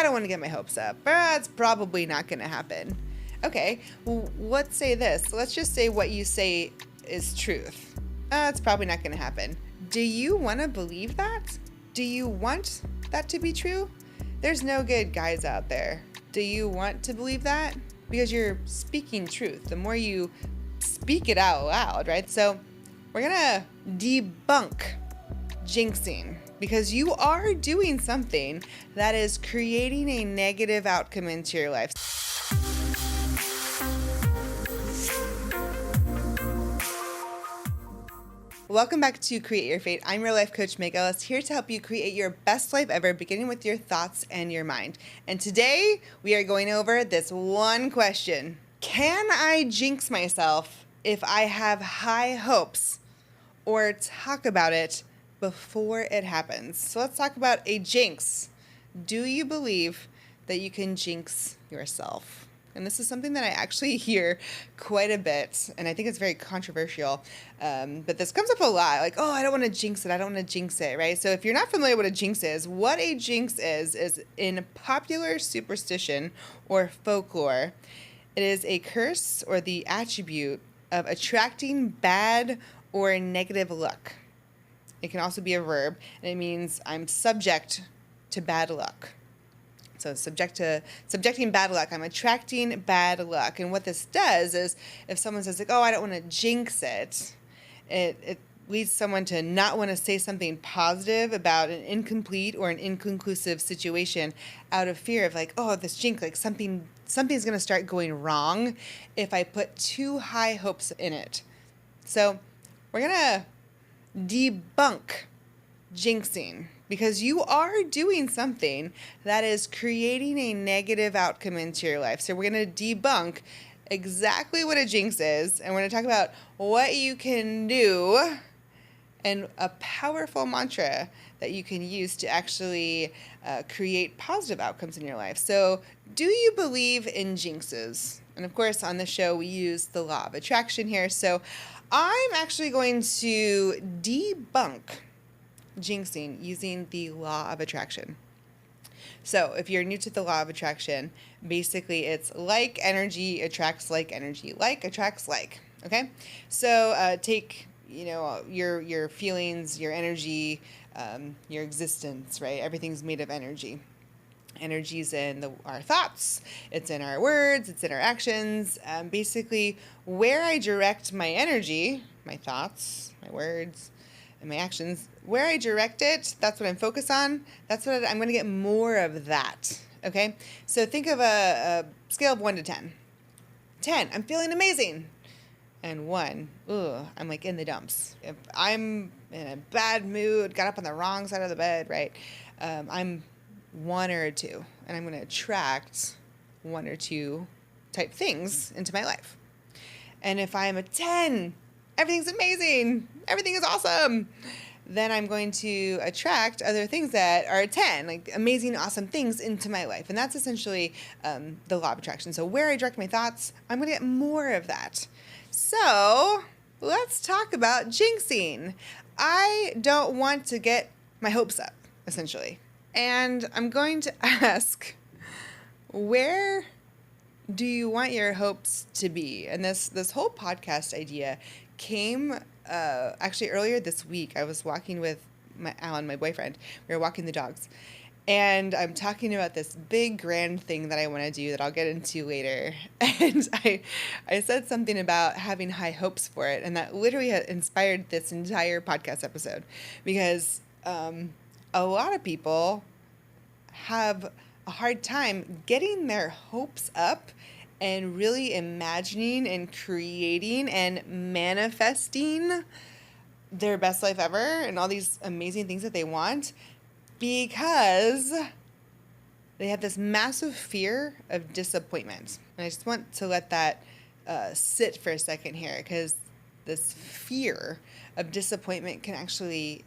don't want to get my hopes up. It's probably not going to happen. Okay, well, let's say this. Let's just say what you say is truth. It's probably not going to happen. Do you want to believe that? Do you want that to be true? There's no good guys out there. Do you want to believe that? Because you're speaking truth. The more you speak it out loud, right? So we're going to debunk jinxing, because you are doing something that is creating a negative outcome into your life. Welcome back to Create Your Fate. I'm your life coach, Meg Ellis, here to help you create your best life ever, beginning with your thoughts and your mind. And today we are going over this one question. Can I jinx myself if I have high hopes or talk about it before it happens? So let's talk about a jinx. Do you believe that you can jinx yourself? And this is something that I actually hear quite a bit, and I think it's very controversial. But this comes up a lot, like, oh, I don't want to jinx it. I don't want to jinx it, right? So if you're not familiar with what a jinx is, what a jinx is in popular superstition or folklore, it is a curse or the attribute of attracting bad or negative luck. It can also be a verb, and it means I'm subject to bad luck. So subjecting bad luck, I'm attracting bad luck. And what this does is if someone says, like, oh, I don't want to jinx it, it leads someone to not want to say something positive about an incomplete or an inconclusive situation out of fear of, like, oh, this jinx, like something's going to start going wrong if I put too high hopes in it. So we're going to debunk jinxing, because you are doing something that is creating a negative outcome into your life. So we're going to debunk exactly what a jinx is, and we're going to talk about what you can do and a powerful mantra that you can use to actually create positive outcomes in your life. So do you believe in jinxes? And of course, on the show, we use the law of attraction here. So I'm actually going to debunk jinxing using the law of attraction. So if you're new to the law of attraction, basically it's like energy attracts like energy. Like attracts like. Okay? So take, your feelings, your energy, your existence, right? Everything's made of energy. Energy's in our thoughts, it's in our words, it's in our actions. Basically, where I direct my energy, my thoughts, my words, and my actions, where I direct it, that's what I'm focused on. That's what I'm going to get more of that. Okay? So think of a scale of 1 to 10. 10, I'm feeling amazing. And 1, I'm like in the dumps. If I'm in a bad mood, got up on the wrong side of the bed, right? I'm 1 or 2, and I'm going to attract 1 or 2 type things into my life. And if I'm a 10, everything's amazing, everything is awesome, then I'm going to attract other things that are a 10, like amazing, awesome things into my life. And that's essentially the law of attraction. So where I direct my thoughts, I'm going to get more of that. So let's talk about jinxing. I don't want to get my hopes up, essentially. And I'm going to ask, where do you want your hopes to be? And this whole podcast idea came actually earlier this week. I was walking with Alan, my boyfriend. We were walking the dogs. And I'm talking about this big grand thing that I want to do that I'll get into later. And I said something about having high hopes for it. And that literally had inspired this entire podcast episode. Because a lot of people have a hard time getting their hopes up and really imagining and creating and manifesting their best life ever and all these amazing things that they want, because they have this massive fear of disappointment. And I just want to let that sit for a second here, because this fear of disappointment can actually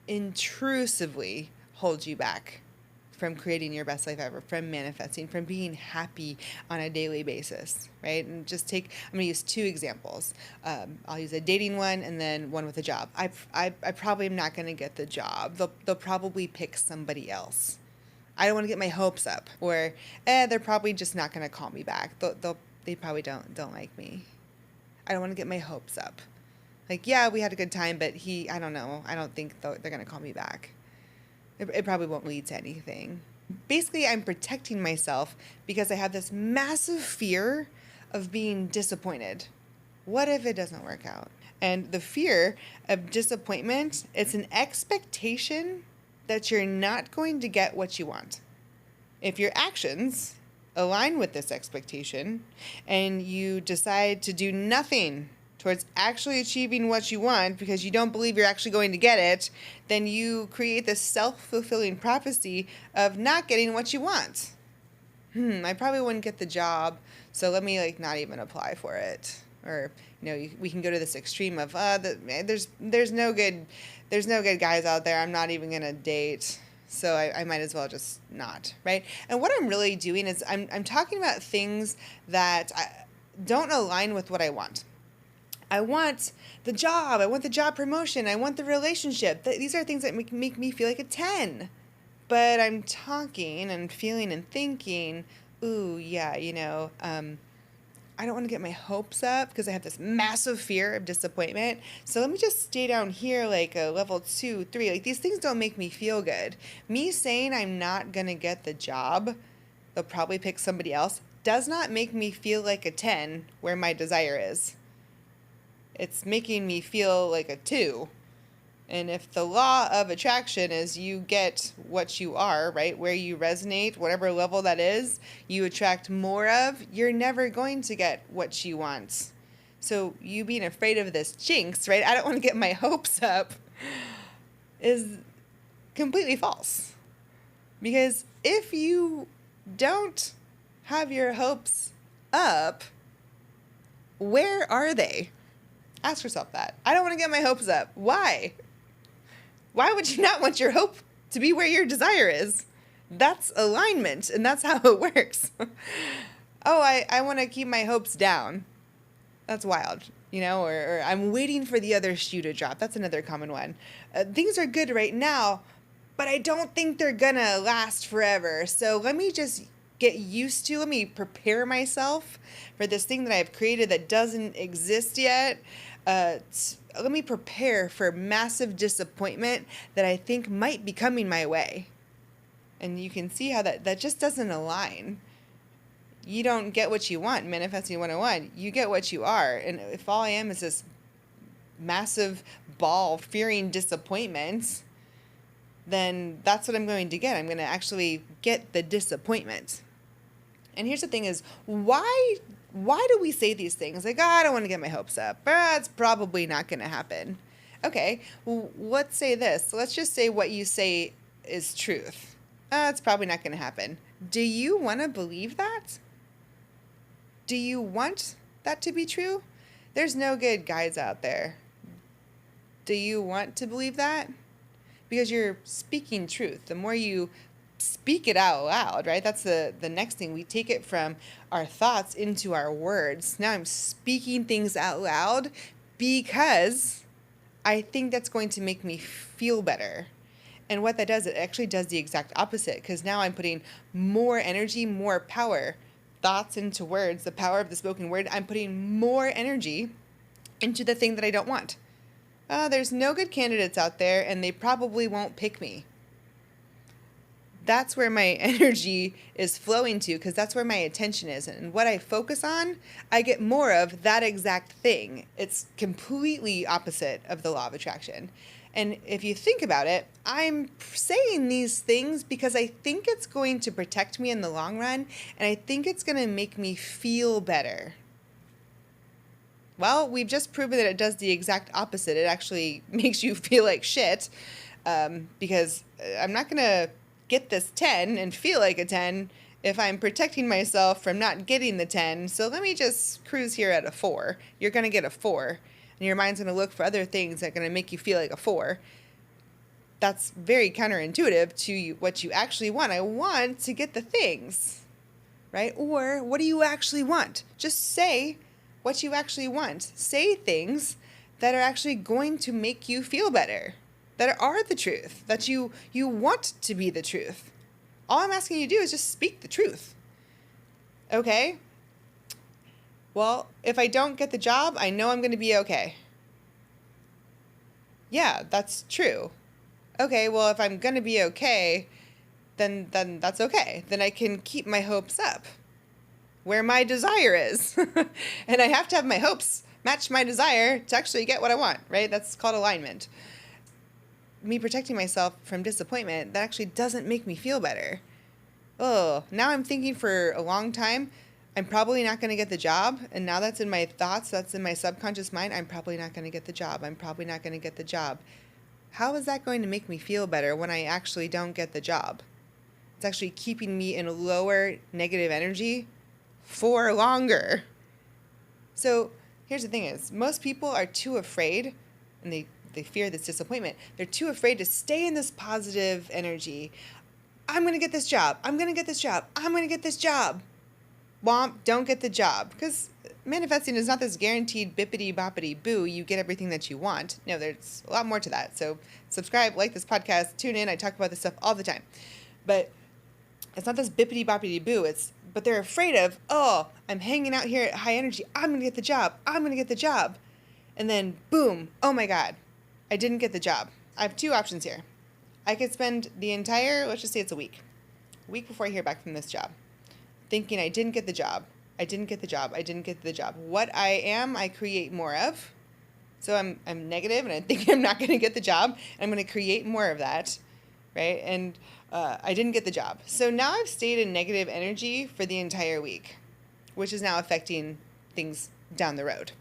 intrusively hold you back from creating your best life ever, from manifesting, from being happy on a daily basis, right? And just I'm going to use 2 examples. I'll use a dating one and then one with a job. I probably am not going to get the job. They'll probably pick somebody else. I don't want to get my hopes up. Or, they're probably just not going to call me back. They probably don't like me. I don't want to get my hopes up. Like, yeah, we had a good time, but I don't know. I don't think they're going to call me back. It probably won't lead to anything. Basically, I'm protecting myself because I have this massive fear of being disappointed. What if it doesn't work out? And the fear of disappointment, it's an expectation that you're not going to get what you want. If your actions align with this expectation and you decide to do nothing towards actually achieving what you want because you don't believe you're actually going to get it, then you create this self-fulfilling prophecy of not getting what you want. I probably wouldn't get the job, so let me not even apply for it. Or we can go to this extreme of there's no good guys out there. I'm not even gonna date, so I might as well just not, right? And what I'm really doing is I'm talking about things that don't align with what I want. I want the job. I want the job promotion. I want the relationship. These are things that make me feel like a 10. But I'm talking and feeling and thinking, ooh, yeah, I don't want to get my hopes up because I have this massive fear of disappointment. So let me just stay down here like a level 2, 3. Like, these things don't make me feel good. Me saying I'm not going to get the job, they'll probably pick somebody else, does not make me feel like a 10 where my desire is. It's making me feel like a 2. And if the law of attraction is you get what you are, right, where you resonate, whatever level that is, you attract more of, you're never going to get what you want. So you being afraid of this jinx, right, I don't want to get my hopes up, is completely false. Because if you don't have your hopes up, where are they? Ask yourself that. I don't want to get my hopes up. Why? Why would you not want your hope to be where your desire is? That's alignment, and that's how it works. I want to keep my hopes down. That's wild, or I'm waiting for the other shoe to drop. That's another common one. Things are good right now, but I don't think they're gonna last forever. So let me just let me prepare myself for this thing that I've created that doesn't exist yet. Let me prepare for massive disappointment that I think might be coming my way. And you can see how that just doesn't align. You don't get what you want, manifesting 101. You get what you are. And if all I am is this massive ball fearing disappointment, then that's what I'm going to get. I'm going to actually get the disappointment. And here's the thing is, why do we say these things? Like, I don't want to get my hopes up. It's probably not going to happen. Okay, well, let's say this. Let's just say what you say is truth. It's probably not going to happen. Do you want to believe that? Do you want that to be true? There's no good guys out there. Do you want to believe that? Because you're speaking truth. The more you speak it out loud, right? That's the next thing. We take it from our thoughts into our words. Now I'm speaking things out loud because I think that's going to make me feel better. And what that does, it actually does the exact opposite, because now I'm putting more energy, more power, thoughts into words, the power of the spoken word. I'm putting more energy into the thing that I don't want. There's no good candidates out there, and they probably won't pick me. That's where my energy is flowing to, because that's where my attention is. And what I focus on, I get more of that exact thing. It's completely opposite of the law of attraction. And if you think about it, I'm saying these things because I think it's going to protect me in the long run, and I think it's going to make me feel better. Well, we've just proven that it does the exact opposite. It actually makes you feel like shit, because I'm not going to get this 10 and feel like a 10 if I'm protecting myself from not getting the 10. So let me just cruise here at a 4. You're going to get a 4. And your mind's going to look for other things that are going to make you feel like a 4. That's very counterintuitive to what you actually want. I want to get the things, right? Or what do you actually want? Just say what you actually want. Say things that are actually going to make you feel better, that are the truth, that you want to be the truth. All I'm asking you to do is just speak the truth. Okay? Well, if I don't get the job, I know I'm going to be okay. Yeah, that's true. Okay, well, if I'm going to be okay, then that's okay. Then I can keep my hopes up where my desire is. And I have to have my hopes match my desire to actually get what I want, right? That's called alignment. Me protecting myself from disappointment, that actually doesn't make me feel better. Oh, now I'm thinking for a long time, I'm probably not going to get the job. And now that's in my thoughts, that's in my subconscious mind. I'm probably not going to get the job. I'm probably not going to get the job. How is that going to make me feel better when I actually don't get the job? It's actually keeping me in a lower negative energy for longer. So here's the thing is, most people are too afraid, and they fear this disappointment. They're too afraid to stay in this positive energy. I'm going to get this job. I'm going to get this job. I'm going to get this job. Womp, don't get the job. Because manifesting is not this guaranteed bippity boppity boo, you get everything that you want. No, there's a lot more to that. So subscribe, like this podcast, tune in. I talk about this stuff all the time. But it's not this bippity boppity boo. But they're afraid of, oh, I'm hanging out here at high energy. I'm going to get the job. I'm going to get the job. And then boom, oh my God, I didn't get the job. I have two options here. I could spend the entire, let's just say it's a week before I hear back from this job, thinking I didn't get the job. I didn't get the job. I didn't get the job. What I am, I create more of. So I'm negative and I think I'm not going to get the job. And I'm going to create more of that, right? And I didn't get the job. So now I've stayed in negative energy for the entire week, which is now affecting things down the road.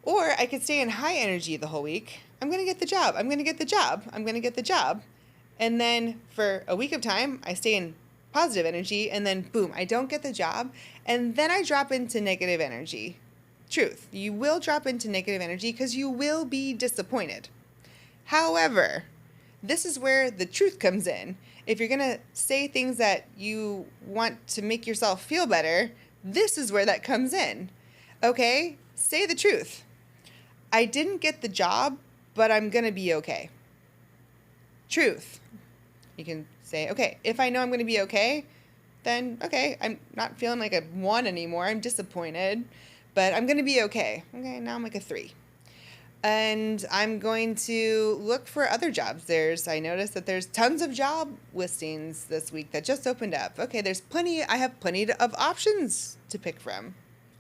Or I could stay in high energy the whole week. I'm going to get the job. I'm going to get the job. I'm going to get the job. And then for a week of time, I stay in positive energy, and then boom, I don't get the job. And then I drop into negative energy. Truth, you will drop into negative energy because you will be disappointed. However, this is where the truth comes in. If you're going to say things that you want to make yourself feel better, this is where that comes in. Okay? Say the truth. I didn't get the job, but I'm going to be okay. Truth. You can say, okay, if I know I'm going to be okay, then okay, I'm not feeling like a 1 anymore. I'm disappointed, but I'm going to be okay. Okay, now I'm like a 3. And I'm going to look for other jobs. I noticed that there's tons of job listings this week that just opened up. Okay, I have plenty of options to pick from.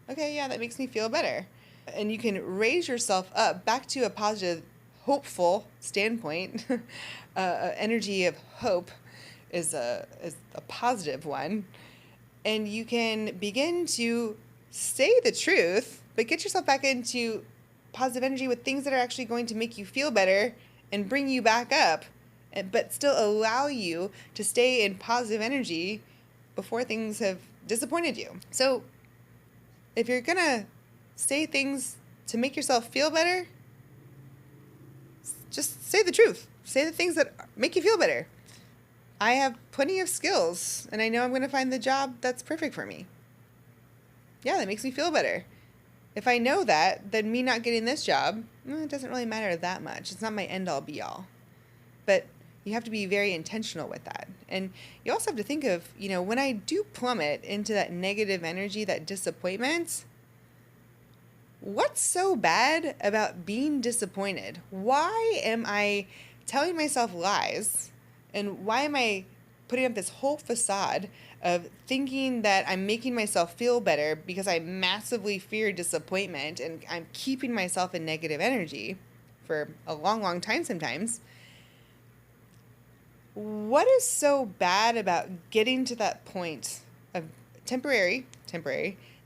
Okay, yeah, that makes me feel better. And you can raise yourself up back to a positive, hopeful standpoint. Energy of hope is a positive one. And you can begin to say the truth, but get yourself back into positive energy with things that are actually going to make you feel better and bring you back up, but still allow you to stay in positive energy before things have disappointed you. So if you're going to say things to make yourself feel better, just say the truth. Say the things that make you feel better. I have plenty of skills, and I know I'm going to find the job that's perfect for me. Yeah, that makes me feel better. If I know that, then me not getting this job, it doesn't really matter that much. It's not my end-all, be-all. But you have to be very intentional with that. And you also have to think of, when I do plummet into that negative energy, that disappointment, what's so bad about being disappointed? Why am I telling myself lies? And why am I putting up this whole facade of thinking that I'm making myself feel better because I massively fear disappointment and I'm keeping myself in negative energy for a long, long time sometimes? What is so bad about getting to that point of temporary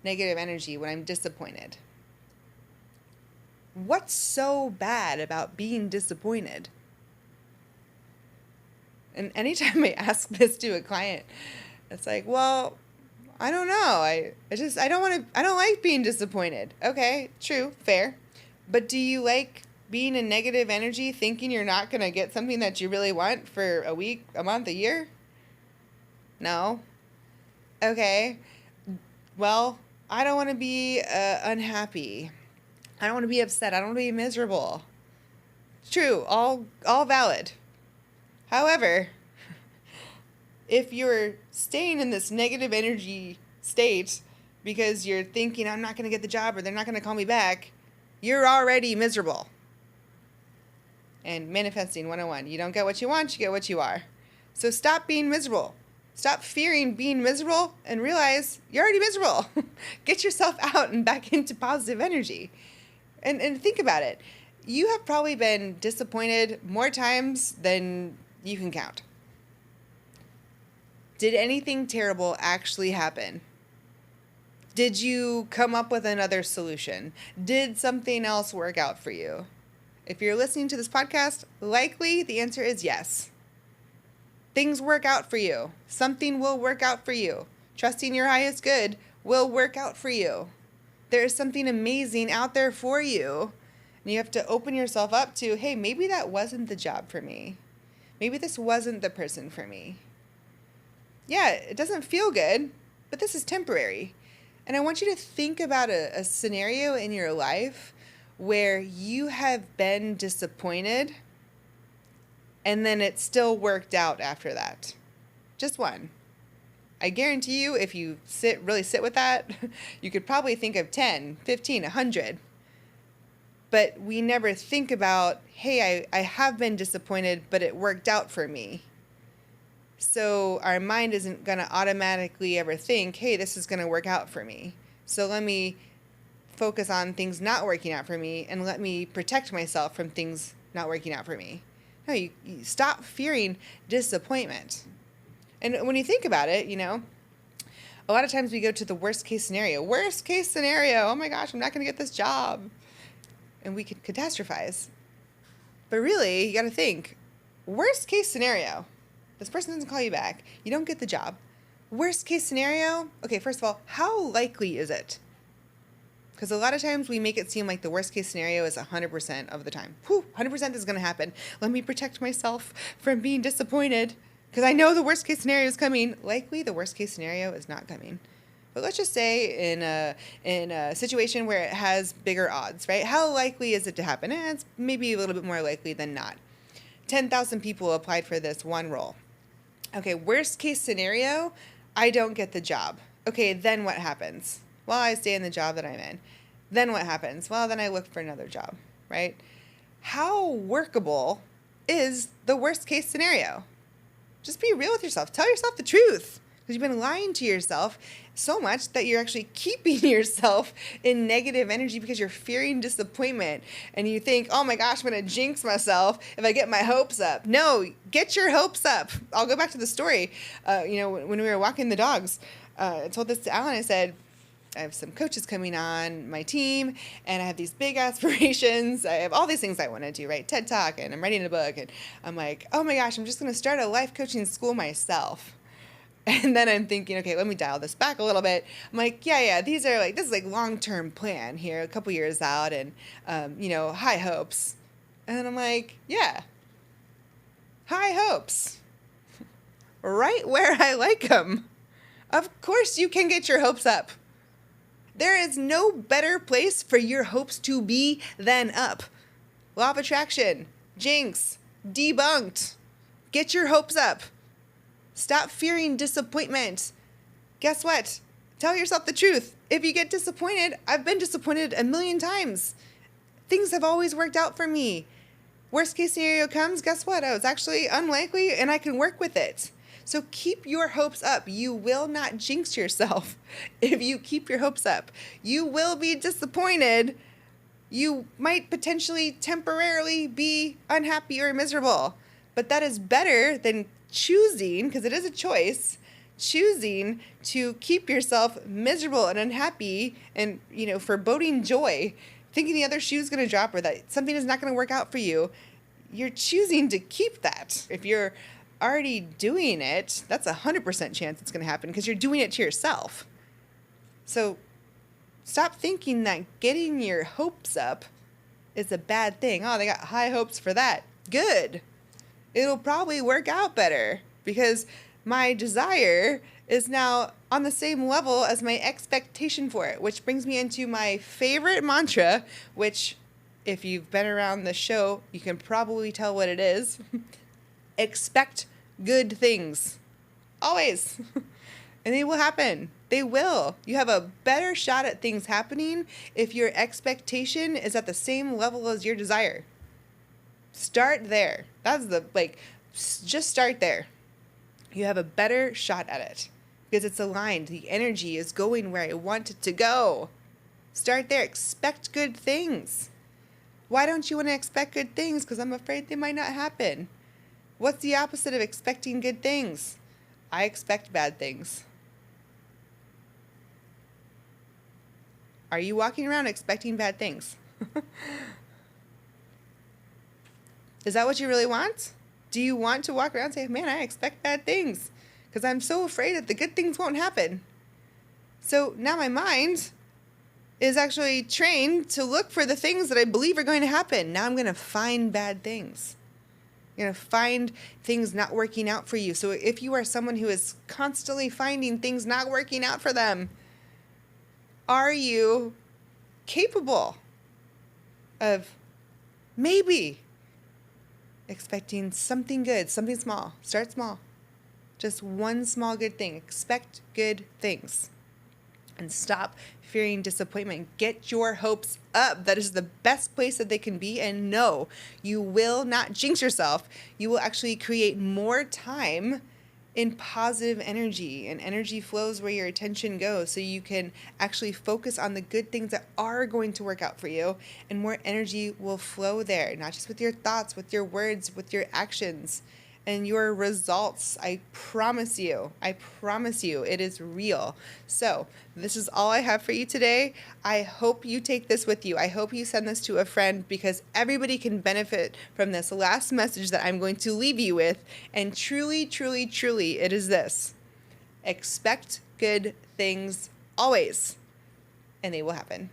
negative energy when I'm disappointed? What's so bad about being disappointed? And anytime I ask this to a client, it's like, well, I don't know. I don't like being disappointed. Okay, true, fair. But do you like being in negative energy, thinking you're not going to get something that you really want for a week, a month, a year? No. Okay. Well, I don't want to be unhappy. I don't want to be upset. I don't want to be miserable. True, all valid. However, If you're staying in this negative energy state because you're thinking, I'm not going to get the job or they're not going to call me back, you're already miserable. And manifesting 101, you don't get what you want, you get what you are. So stop being miserable. Stop fearing being miserable and realize you're already miserable. Get yourself out and back into positive energy. And think about it. You have probably been disappointed more times than you can count. Did anything terrible actually happen? Did you come up with another solution? Did something else work out for you? If you're listening to this podcast, likely the answer is yes. Things work out for you. Something will work out for you. Trusting your highest good will work out for you. There is something amazing out there for you. And you have to open yourself up to, hey, maybe that wasn't the job for me. Maybe this wasn't the person for me. Yeah, it doesn't feel good, but this is temporary. And I want you to think about a scenario in your life where you have been disappointed and then it still worked out after that. Just one. I guarantee you, if you really sit with that, you could probably think of 10, 15, 100. But we never think about, hey, I have been disappointed, but it worked out for me. So our mind isn't going to automatically ever think, hey, this is going to work out for me. So let me focus on things not working out for me and let me protect myself from things not working out for me. No, you stop fearing disappointment. And when you think about it, a lot of times we go to the worst case scenario. Worst case scenario, oh my gosh, I'm not going to get this job. And we could catastrophize. But really, you got to think, worst case scenario, this person doesn't call you back. You don't get the job. Worst case scenario, okay, first of all, how likely is it? Because a lot of times we make it seem like the worst case scenario is 100% of the time. 100% is going to happen. Let me protect myself from being disappointed because I know the worst case scenario is coming. Likely the worst case scenario is not coming. But let's just say in a situation where it has bigger odds, right? How likely is it to happen? It's maybe a little bit more likely than not. 10,000 people applied for this one role. Okay, worst case scenario, I don't get the job. Okay, then what happens? Well, I stay in the job that I'm in. Then what happens? Well, then I look for another job, right? How workable is the worst case scenario? Just be real with yourself. Tell yourself the truth. Because you've been lying to yourself so much that you're actually keeping yourself in negative energy because you're fearing disappointment. And you think, oh my gosh, I'm going to jinx myself if I get my hopes up. No, get your hopes up. I'll go back to the story. When we were walking the dogs, I told this to Alan. I said, I have some coaches coming on my team, and I have these big aspirations. I have all these things I want to do, right? TED Talk, and I'm writing a book. And I'm like, oh my gosh, I'm just going to start a life coaching school myself. And then I'm thinking, okay, let me dial this back a little bit. I'm like, this is like long-term plan here, a couple years out, and, high hopes. And I'm like, yeah, high hopes. Right where I like them. Of course you can get your hopes up. There is no better place for your hopes to be than up. Law of attraction, jinx, debunked. Get your hopes up. Stop fearing disappointment. Guess what? Tell yourself the truth. If you get disappointed, I've been disappointed a million times. Things have always worked out for me. Worst case scenario comes, guess what? Oh, it's actually unlikely and I can work with it. So keep your hopes up. You will not jinx yourself if you keep your hopes up. You will be disappointed. You might potentially temporarily be unhappy or miserable, but that is better than choosing, because it is a choice, choosing to keep yourself miserable and unhappy and, foreboding joy, thinking the other shoe is going to drop or that something is not going to work out for you. You're choosing to keep that. If you're already doing it, that's 100% chance it's going to happen because you're doing it to yourself. So stop thinking that getting your hopes up is a bad thing. Oh, they got high hopes for that. Good. It'll probably work out better because my desire is now on the same level as my expectation for it, which brings me into my favorite mantra, which if you've been around the show, you can probably tell what it is. Expect good things. always. And they will happen. They will. You have a better shot at things happening if your expectation is at the same level as your desire. Start there. That's just start there. You have a better shot at it because it's aligned. The energy is going where I want it to go. Start there. Expect good things. Why don't you want to expect good things? Because I'm afraid they might not happen. What's the opposite of expecting good things? I expect bad things. Are you walking around expecting bad things? Is that what you really want? Do you want to walk around and say, man, I expect bad things because I'm so afraid that the good things won't happen? So now my mind is actually trained to look for the things that I believe are going to happen. Now I'm going to find bad things. You're going to find things not working out for you. So if you are someone who is constantly finding things not working out for them, are you capable of maybe expecting something good, something small? Start small. Just one small good thing. Expect good things. And stop fearing disappointment. Get your hopes up. That is the best place that they can be. And no, you will not jinx yourself. You will actually create more time in positive energy, and energy flows where your attention goes, so you can actually focus on the good things that are going to work out for you, and more energy will flow there, not just with your thoughts, with your words, with your actions and your results. I promise you, it is real. So this is all I have for you today. I hope you take this with you. I hope you send this to a friend, because everybody can benefit from this last message that I'm going to leave you with. And truly, truly, truly, it is this: expect good things always, and they will happen.